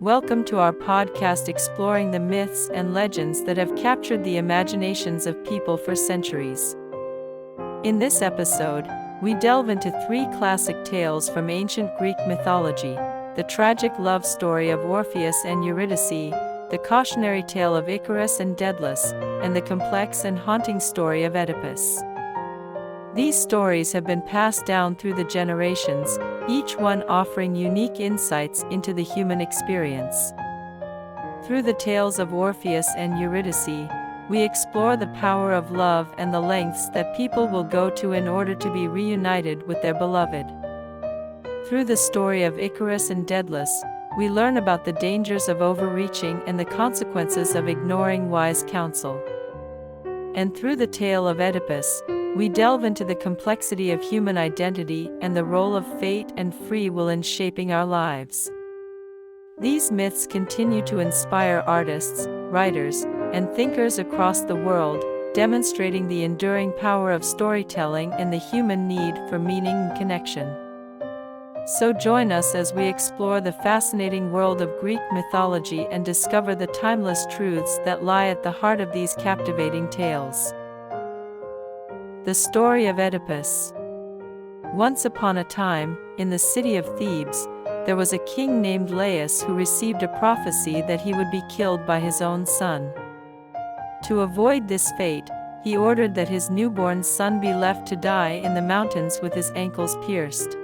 Welcome to our podcast exploring the myths and legends that have captured the imaginations of people for centuries. In this episode, we delve into three classic tales from ancient Greek mythology: the tragic love story of Orpheus and Eurydice, the cautionary tale of Icarus and Daedalus, and the complex and haunting story of Oedipus. These stories have been passed down through the generations, each one offering unique insights into the human experience. Through the tales of Orpheus and Eurydice, we explore the power of love and the lengths that people will go to in order to be reunited with their beloved. Through the story of Icarus and Daedalus, we learn about the dangers of overreaching and the consequences of ignoring wise counsel. And through the tale of Oedipus, we delve into the complexity of human identity and the role of fate and free will in shaping our lives. These myths continue to inspire artists, writers, and thinkers across the world, demonstrating the enduring power of storytelling and the human need for meaning and connection. So join us as we explore the fascinating world of Greek mythology and discover the timeless truths that lie at the heart of these captivating tales. The story of Oedipus. Once upon a time, in the city of Thebes, there was a king named Laius who received a prophecy that he would be killed by his own son. To avoid this fate, he ordered that his newborn son be left to die in the mountains with his ankles pierced.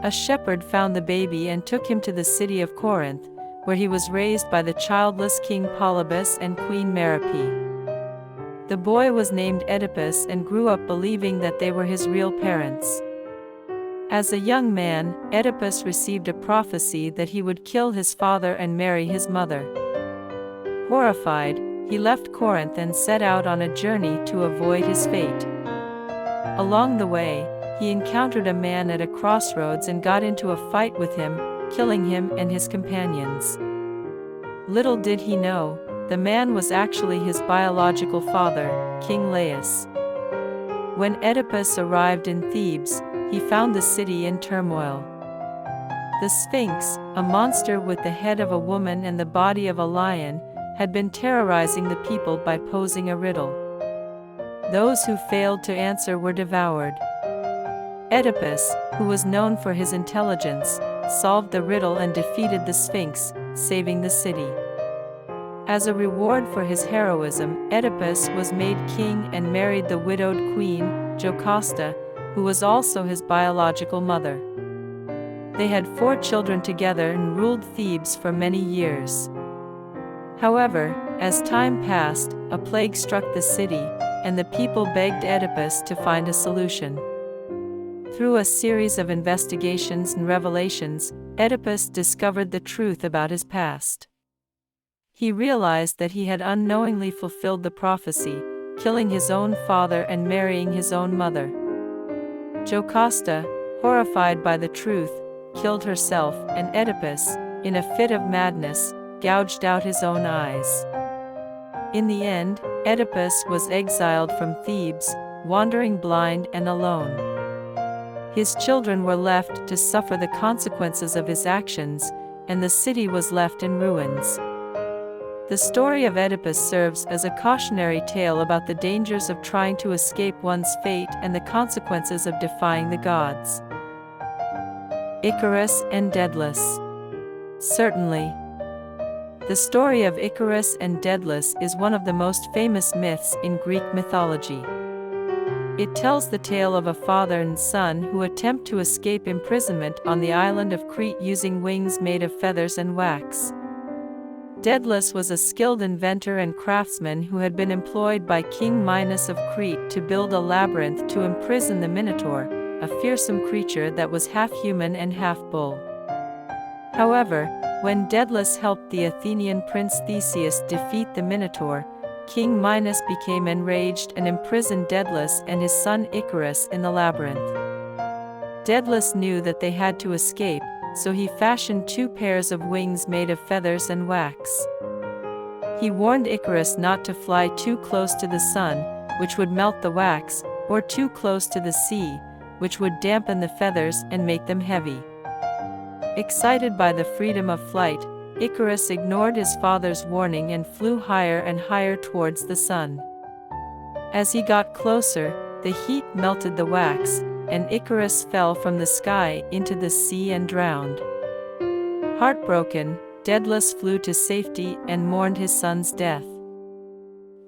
A shepherd found the baby and took him to the city of Corinth, where he was raised by the childless King Polybus and Queen Merope. The boy was named Oedipus and grew up believing that they were his real parents. As a young man, Oedipus received a prophecy that he would kill his father and marry his mother. Horrified, he left Corinth and set out on a journey to avoid his fate. Along the way, he encountered a man at a crossroads and got into a fight with him, killing him and his companions. Little did he know, the man was actually his biological father, King Laius. When Oedipus arrived in Thebes, he found the city in turmoil. The Sphinx, a monster with the head of a woman and the body of a lion, had been terrorizing the people by posing a riddle. Those who failed to answer were devoured. Oedipus, who was known for his intelligence, solved the riddle and defeated the Sphinx, saving the city. As a reward for his heroism, Oedipus was made king and married the widowed queen, Jocasta, who was also his biological mother. They had 4 children together and ruled Thebes for many years. However, as time passed, a plague struck the city, and the people begged Oedipus to find a solution. Through a series of investigations and revelations, Oedipus discovered the truth about his past. He realized that he had unknowingly fulfilled the prophecy, killing his own father and marrying his own mother. Jocasta, horrified by the truth, killed herself, and Oedipus, in a fit of madness, gouged out his own eyes. In the end, Oedipus was exiled from Thebes, wandering blind and alone. His children were left to suffer the consequences of his actions, and the city was left in ruins. The story of Oedipus serves as a cautionary tale about the dangers of trying to escape one's fate and the consequences of defying the gods. Icarus and Daedalus. Certainly. The story of Icarus and Daedalus is one of the most famous myths in Greek mythology. It tells the tale of a father and son who attempt to escape imprisonment on the island of Crete using wings made of feathers and wax. Daedalus was a skilled inventor and craftsman who had been employed by King Minos of Crete to build a labyrinth to imprison the Minotaur, a fearsome creature that was half human and half bull. However, when Daedalus helped the Athenian prince Theseus defeat the Minotaur, King Minos became enraged and imprisoned Daedalus and his son Icarus in the labyrinth. Daedalus knew that they had to escape, so he fashioned 2 pairs of wings made of feathers and wax. He warned Icarus not to fly too close to the sun, which would melt the wax, or too close to the sea, which would dampen the feathers and make them heavy. Excited by the freedom of flight, Icarus ignored his father's warning and flew higher and higher towards the sun. As he got closer, the heat melted the wax, and Icarus fell from the sky into the sea and drowned. Heartbroken, Daedalus flew to safety and mourned his son's death.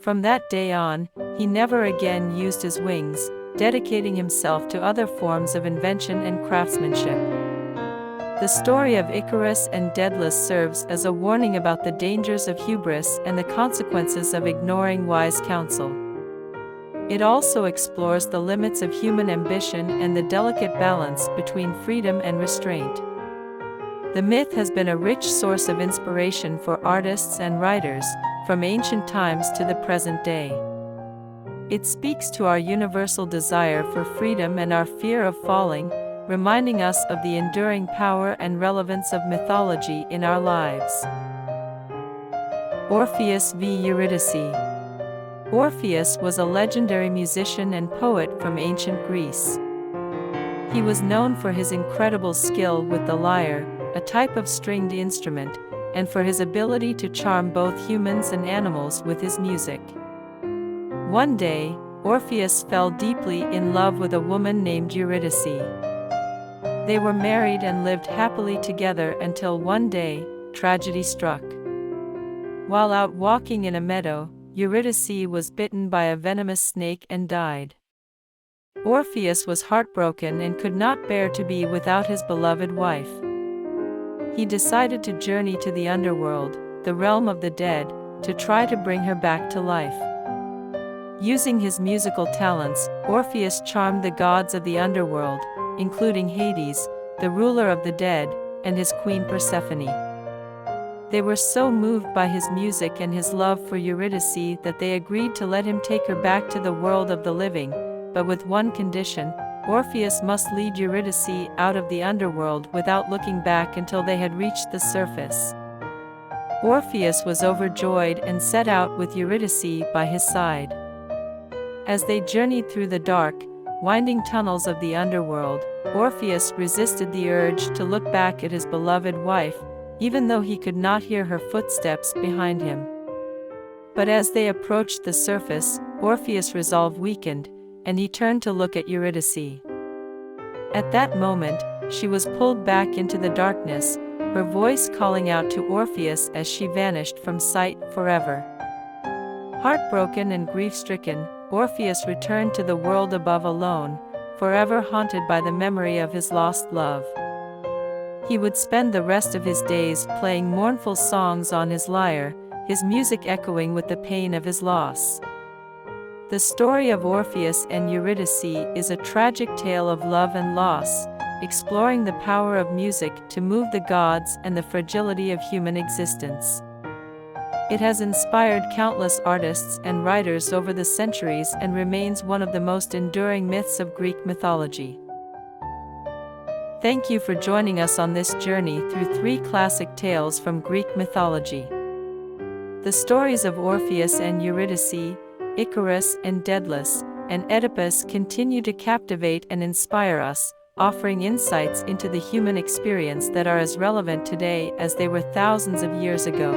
From that day on, he never again used his wings, dedicating himself to other forms of invention and craftsmanship. The story of Icarus and Daedalus serves as a warning about the dangers of hubris and the consequences of ignoring wise counsel. It also explores the limits of human ambition and the delicate balance between freedom and restraint. The myth has been a rich source of inspiration for artists and writers, from ancient times to the present day. It speaks to our universal desire for freedom and our fear of falling, reminding us of the enduring power and relevance of mythology in our lives. Orpheus v. Eurydice. Orpheus was a legendary musician and poet from ancient Greece. He was known for his incredible skill with the lyre, a type of stringed instrument, and for his ability to charm both humans and animals with his music. One day, Orpheus fell deeply in love with a woman named Eurydice. They were married and lived happily together until one day, tragedy struck. While out walking in a meadow, Eurydice was bitten by a venomous snake and died. Orpheus was heartbroken and could not bear to be without his beloved wife. He decided to journey to the underworld, the realm of the dead, to try to bring her back to life. Using his musical talents, Orpheus charmed the gods of the underworld, including Hades, the ruler of the dead, and his queen Persephone. They were so moved by his music and his love for Eurydice that they agreed to let him take her back to the world of the living, but with one condition: Orpheus must lead Eurydice out of the underworld without looking back until they had reached the surface. Orpheus was overjoyed and set out with Eurydice by his side. As they journeyed through the dark, winding tunnels of the underworld, Orpheus resisted the urge to look back at his beloved wife, even though he could not hear her footsteps behind him. But as they approached the surface, Orpheus' resolve weakened, and he turned to look at Eurydice. At that moment, she was pulled back into the darkness, her voice calling out to Orpheus as she vanished from sight forever. Heartbroken and grief-stricken, Orpheus returned to the world above alone, forever haunted by the memory of his lost love. He would spend the rest of his days playing mournful songs on his lyre, his music echoing with the pain of his loss. The story of Orpheus and Eurydice is a tragic tale of love and loss, exploring the power of music to move the gods and the fragility of human existence. It has inspired countless artists and writers over the centuries and remains one of the most enduring myths of Greek mythology. Thank you for joining us on this journey through 3 classic tales from Greek mythology. The stories of Orpheus and Eurydice, Icarus and Daedalus, and Oedipus continue to captivate and inspire us, offering insights into the human experience that are as relevant today as they were thousands of years ago.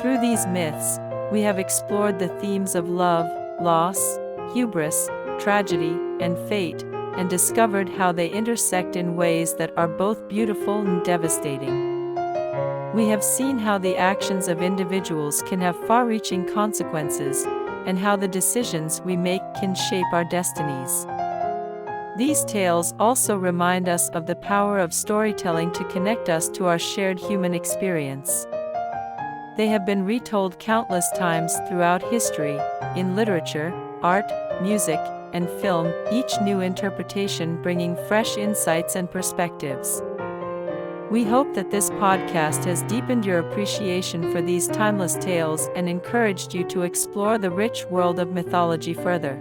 Through these myths, we have explored the themes of love, loss, hubris, tragedy, and fate, and discovered how they intersect in ways that are both beautiful and devastating. We have seen how the actions of individuals can have far-reaching consequences, and how the decisions we make can shape our destinies. These tales also remind us of the power of storytelling to connect us to our shared human experience. They have been retold countless times throughout history, in literature, art, music, and film, each new interpretation bringing fresh insights and perspectives. We hope that this podcast has deepened your appreciation for these timeless tales and encouraged you to explore the rich world of mythology further.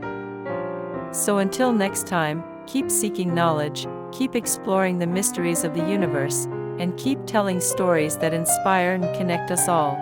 So until next time, keep seeking knowledge, keep exploring the mysteries of the universe, and keep telling stories that inspire and connect us all.